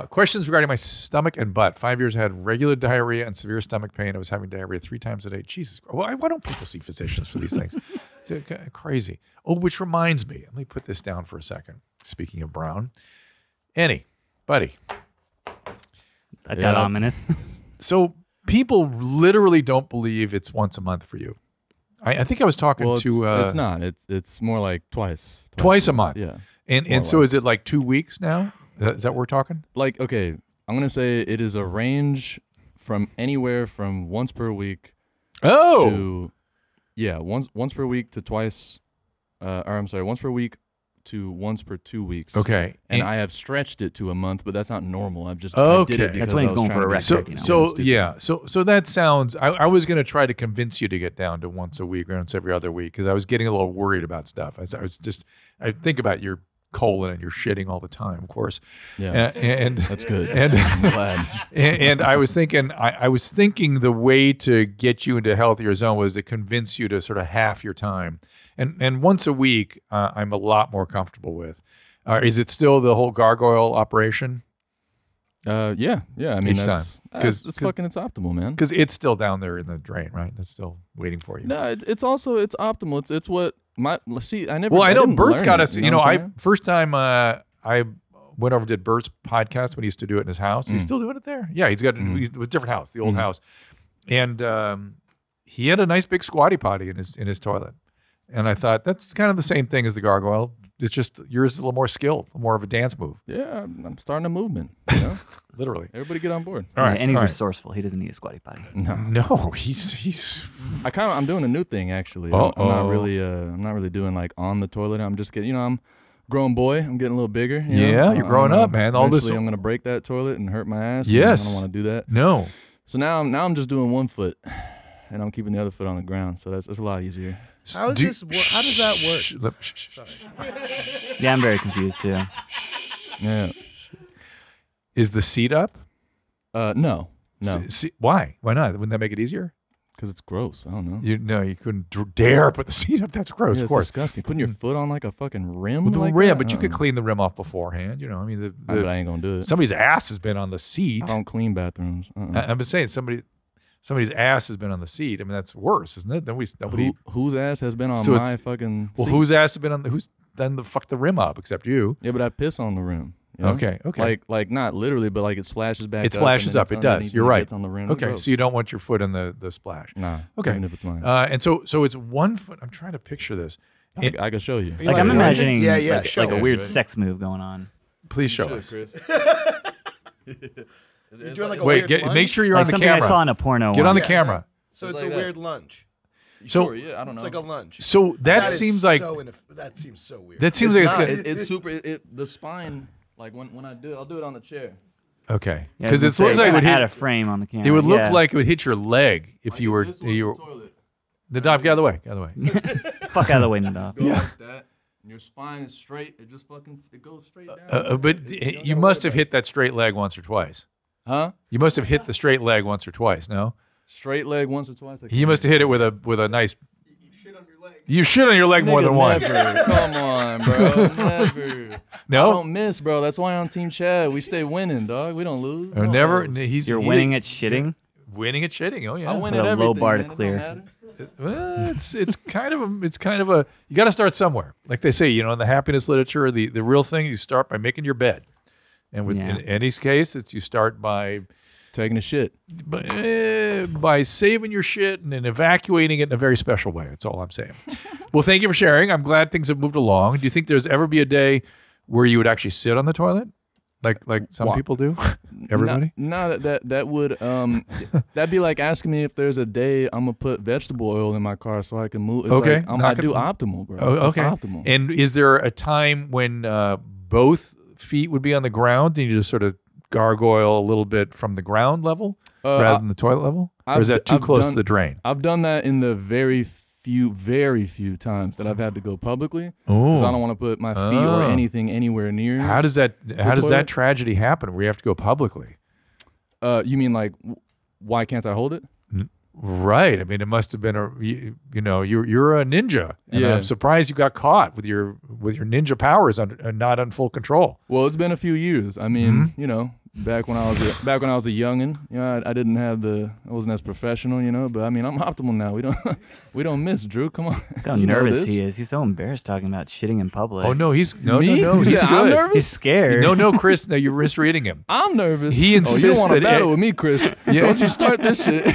Questions regarding my stomach and butt. 5 years I had regular diarrhea and severe stomach pain. I was having diarrhea 3 times a day. Jesus, why don't people see physicians for these things? It's crazy. Oh, which reminds me. Let me put this down for a second. Speaking of brown. Enny, buddy. That got ominous. So people literally don't believe it's once a month for you. I think I was talking to... it's not. It's more like twice. Twice a month. Yeah. And so is it like 2 weeks now? Is that what we're talking? Like, okay, I'm going to say it is a range from anywhere from once per week to, once per week to twice, once per week to once per 2 weeks. Okay. And I have stretched it to a month, but that's not normal. I did it because that's when he's going for a record. So that sounds, I was going to try to convince you to get down to once a week or once every other week because I was getting a little worried about stuff. I think about your colon and you're shitting all the time, of course. Yeah, and that's good. And I'm glad. And I was thinking the way to get you into a healthier zone was to convince you to sort of half your time, and once a week I'm a lot more comfortable with. Is it still the whole gargoyle operation? Yeah. I mean, it's optimal, man. Because it's still down there in the drain, right? It's still waiting for you. No, it's optimal. It's what I never. Well, I know Bert's got it. us. First time I went over did Bert's podcast when he used to do it in his house. He's still doing it there. Yeah, he's got it was a different house, the old house, and he had a nice big squatty potty in his toilet. And I thought that's kind of the same thing as the gargoyle. It's just yours is a little more skilled, more of a dance move. Yeah, I'm starting a movement. You know? Literally. Everybody get on board. All right, and he's resourceful. He doesn't need a squatty potty. No, he's. I'm doing a new thing actually. I'm not really doing like on the toilet. I'm just getting. I'm a grown boy. I'm getting a little bigger. You're growing up, man. Eventually, I'm gonna break that toilet and hurt my ass. Yes, I don't want to do that. No. So now I'm just doing 1 foot, and I'm keeping the other foot on the ground. So that's a lot easier. How does that work? Yeah, I'm very confused too. Yeah. Is the seat up? No. Why? Why not? Wouldn't that make it easier? Because it's gross. I don't know. You couldn't dare put the seat up. That's gross. Yeah, of course, it's disgusting. Putting your foot on like a fucking rim. With the like rim, that? but you could clean the rim off beforehand. I mean, but I ain't gonna do it. Somebody's ass has been on the seat. I don't clean bathrooms. I'm just saying, somebody's ass has been on the seat. I mean, that's worse, isn't it? Nobody. Whose ass has been on my fucking? Well, seat? whose ass has been on who's done the rim up except you? Yeah, but I piss on the rim. You know? Okay. Like not literally, but like it splashes back. It splashes up. It does. You're right. It's on the rim. Okay, so you don't want your foot in the splash. Nah. Okay. Even if it's mine. And so it's 1 foot. I'm trying to picture this. I can show you. Like I'm imagining like a weird us. sex move going on. Please show us. Chris. You're doing like a Wait, weird lunge? make sure you're Like on the something camera. I saw in a porno. Get on the once. camera. So It's it's like a that. weird lunge. So- Sure, yeah, I don't know. It's like a lunge. So that seems like that seems so weird. that seems like it's not. good. It's super. The spine, like when I do it, I'll do it on the chair. Okay, Yeah, because it looks like it it would add a hit. frame on the camera. It would look Yeah. like it would hit your leg if you were. Toilet. The dive. Get out of the way. Get out of the way. Fuck out of the way, Nadav. Go like that. And your spine is straight. It just it goes straight down. But you must have hit that straight leg once or twice. Huh? You must have hit the straight leg once or twice. No, Straight leg once or twice. you must have hit it with a nice. You shit on your leg more than once. Never. Come on, bro. Never. No? I don't miss, bro. That's why on Team Chad we stay winning, dog. We don't lose. Oh, never. You're winning at shitting. Winning at shitting. Oh yeah. I win With at a everything. low bar to man. It don't clear. matter. Well, it's kind of a you got to start somewhere. Like they say, in the happiness literature, the real thing you start by making your bed, and in Enny's case, it's you start by Taking a shit. by saving your shit and then evacuating it in a very special way. That's all I'm saying. Well, thank you for sharing. I'm glad things have moved along. Do you think there's ever be a day where you would actually sit on the toilet, like some people do? Everybody? No, that would that'd be like asking me if there's a day I'm gonna put vegetable oil in my car so I can move. It's Okay, like, I do optimal, bro. Oh, It's okay. optimal. And is there a time when both feet would be on the ground and you just sort of gargoyle a little bit from the ground level rather than the toilet level? Or is that too close to the drain? I've done that in the very few times that I've had to go publicly Oh. because I don't want to put my feet or anything anywhere near. How does that toilet? tragedy happen where you have to go publicly? You mean like why can't I hold it? Right. I mean, it must have been you're a ninja, and Yeah. I'm surprised you got caught with your ninja powers not on full control. Well, it's been a few years. I mean, back when I was a youngin, I wasn't as professional, but I mean, I'm optimal now. We don't miss, Drew. Come on. Look how nervous he is. He's so embarrassed talking about shitting in public. Oh no, he's Me? no, You he's said good. I'm nervous? He's scared. No, Chris, no, you're misreading him. I'm nervous. He insists you don't want to that battle with me, Chris. Yeah. Don't you start this shit.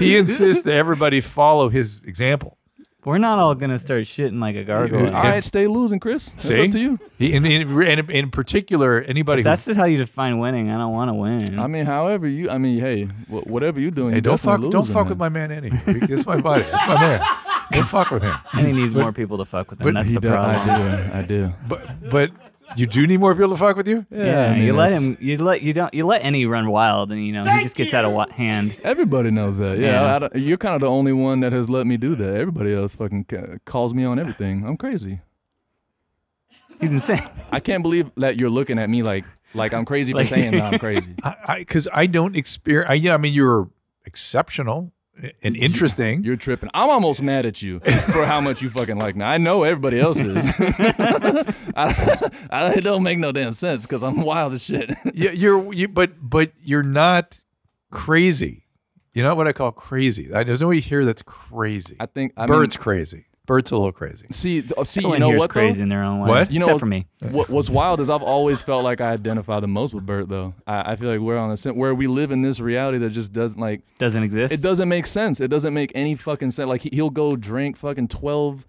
He insists that everybody follow his example. We're not all gonna start shitting like a gargoyle. All right, stay losing, Chris. That's See? up to you. In particular, anybody If that's just how you define winning. I don't want to win. I mean, hey, whatever you're doing, Hey, you're don't fuck losing, with my man Enny. That's my buddy. That's my man. Don't fuck with him. And he needs more people to fuck with him. but That's he the does- problem. I do. But you do need more people to fuck with you. Yeah, I mean, you let that's- him. You let Enny run wild, and he just gets out of hand. Everybody knows that. Yeah. Yeah, you're kind of the only one that has let me do that. Everybody else fucking calls me on everything. I'm crazy. He's insane. I can't believe that you're looking at me like I'm crazy for saying that I'm crazy. Because I don't experience. I mean, you're exceptional and interesting. You're tripping. I'm almost mad at you for how much you fucking like me. I know everybody else is. It don't make no damn sense because I'm wild as shit. But you're not crazy. You're not what I call crazy. There's nobody here that's crazy. Bert's crazy. Bert's a little crazy. See, Everyone you know here's what? crazy Though? in their own way. What? Except for me. What's wild is I've always felt like I identify the most with Bert, though. I feel like we're on where we live in this reality that just Doesn't exist. It doesn't make sense. It doesn't make any fucking sense. Like he'll go drink fucking 12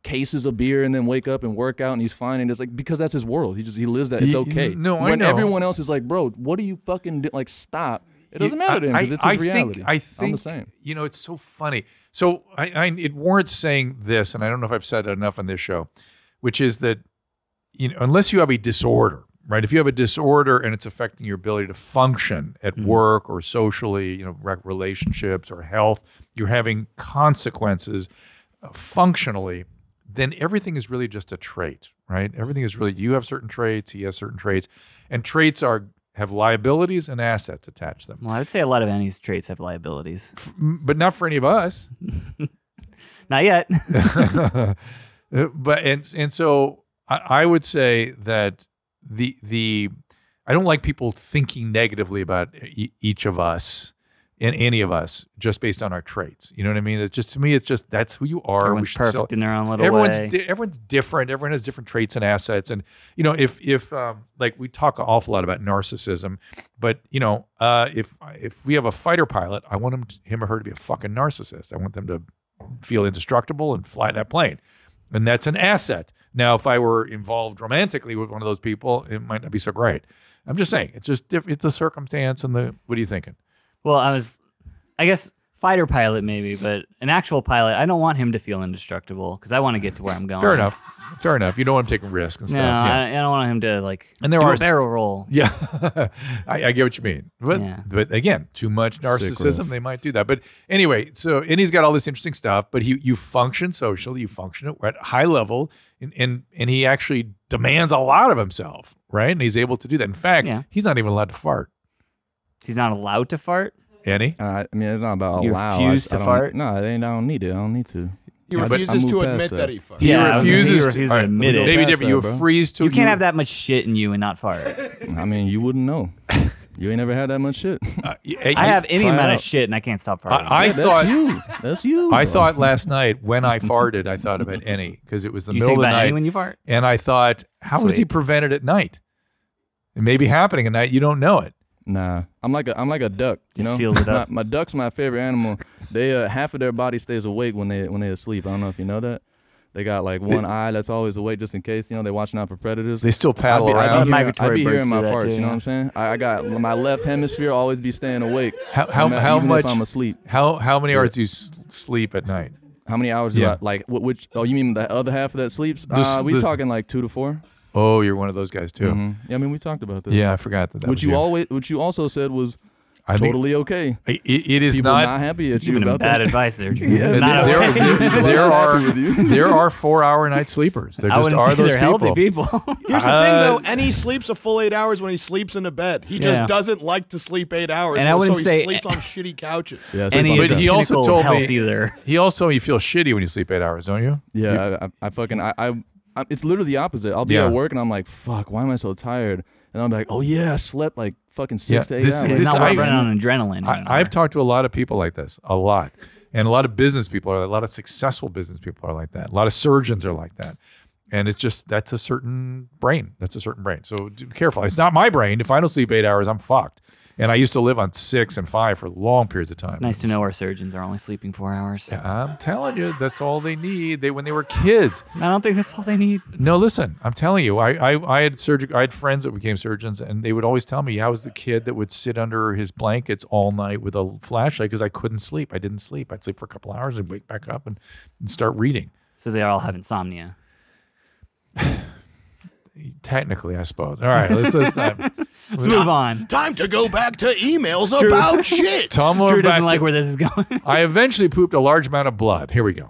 cases of beer and then wake up and work out and he's fine, and it's like because that's his world. He lives that. It's okay. No, I when know. everyone else is like, bro, what do you fucking do? Like stop. It doesn't matter to him because it's his reality. I think I'm the same. It's so funny. So it warrants saying this, and I don't know if I've said it enough on this show, which is that unless you have a disorder, right? If you have a disorder and it's affecting your ability to function at work or socially, relationships or health, you're having consequences functionally, then everything is really just a trait, right? Everything is really, you have certain traits, he has certain traits, and traits have liabilities and assets attached to them. Well, I would say a lot of Enny's traits have liabilities. But not for any of us. Not yet. But so I would say that I don't like people thinking negatively about each of us and any of us just based on our traits. You know what I mean? It's just, to me, it's just, that's who you are. Everyone's perfect in their own little everyone's way. Everyone's different. Everyone has different traits and assets. And, if like we talk an awful lot about narcissism, but, if we have a fighter pilot, I want him or her to be a fucking narcissist. I want them to feel indestructible and fly that plane. And that's an asset. Now, if I were involved romantically with one of those people, it might not be so great. I'm just saying, it's just it's the circumstance and what are you thinking? Well, I guess fighter pilot maybe, but an actual pilot, I don't want him to feel indestructible because I want to get to where I'm going. Fair enough. You don't want him taking risks and stuff. No, Yeah. I don't want him to And there do are a barrel roll. Yeah, I get what you mean. But Yeah. but again, too much narcissism, riff. they might do that. But anyway, and he's got all this interesting stuff. But you function socially, you function at high level, and he actually demands a lot of himself, right? And he's able to do that. In fact, he's not even allowed to fart. He's not allowed to fart? Enny? I mean, it's not about You allow. refuse to I don't- fart? No, I don't need it. I don't need to. He I refuses moved to past admit that. that he fucks. He Yeah, I was gonna say refuses. he refuses all to right, admit it. maybe Past different. that, You bro. freeze to You can't have that much shit in you and not fart. I mean, you wouldn't know. You ain't never had that much shit. I have any try it amount out. of shit and I can't stop farting. I That's thought. you. That's you. I bro. thought last night when I farted, I thought about Enny because it was the you middle think of the about Enny night, when you fart? and I thought, how does he Sweet. prevent it at night? It may be happening at night. You don't know it. Nah, I'm like a duck. You Just know, seals it up. My duck's my favorite animal. They half of their body stays awake when they asleep. I don't know if you know that. They got like one eye that's always awake just in case. They're watching out for predators. They still paddle around. I'd be I'd migratory be birds hearing my do that farts. too, You know yeah. what I'm saying? I got my left hemisphere always be staying awake. How even much? if I'm asleep? How many hours do you sleep at night? How many hours Yeah. do I like? Which? Oh, you mean the other half of that sleeps? We talking like 2 to 4. Oh, you're one of those guys too. Yeah, I mean we talked about this. Yeah, I forgot that. Which was you always, which you also said was, totally okay. It is People not happy at you Giving him about bad that. advice there, Drew. Yeah, Not there, okay. there are happy with you. there are 4-hour night sleepers. There I just wouldn't are say those they're people. healthy people. Here's the thing, though. Enny sleeps a full 8 hours when he sleeps in a bed. He just Yeah. doesn't like to sleep 8 hours, And I so wouldn't he say- sleeps on shitty couches. Yeah, And he But is a he also pinnacle told health me- either. He also you feel shitty when you sleep 8 hours, don't you? Yeah, I fucking it's literally the opposite. I'll be Yeah. at work and I'm like, fuck, why am I so tired? And I'm like, oh yeah, I slept like fucking 6 Yeah, to 8 this- hours. He's this- not I- running on adrenaline anymore. I've talked to a lot of people like this, a lot. And a lot of business people a lot of successful business people are like that. A lot of surgeons are like that. And it's just, that's a certain brain. That's a certain brain. So be careful. It's not my brain. If I don't sleep 8 hours, I'm fucked. And I used to live on 6 and 5 for long periods of time. It's nice to know our surgeons are only sleeping 4 hours. I'm telling you, that's all they need. When they were kids. I don't think that's all they need. No, listen, I'm telling you, I had friends that became surgeons, and they would always tell me I was the kid that would sit under his blankets all night with a flashlight because I couldn't sleep. I didn't sleep. I'd sleep for a couple hours and wake back up and start reading. So they all have insomnia. Technically, I suppose. All right, let's Let's move on. Time to go back to emails about shit. Tell me Drew back doesn't like to- where this is going. I eventually pooped a large amount of blood. Here we go.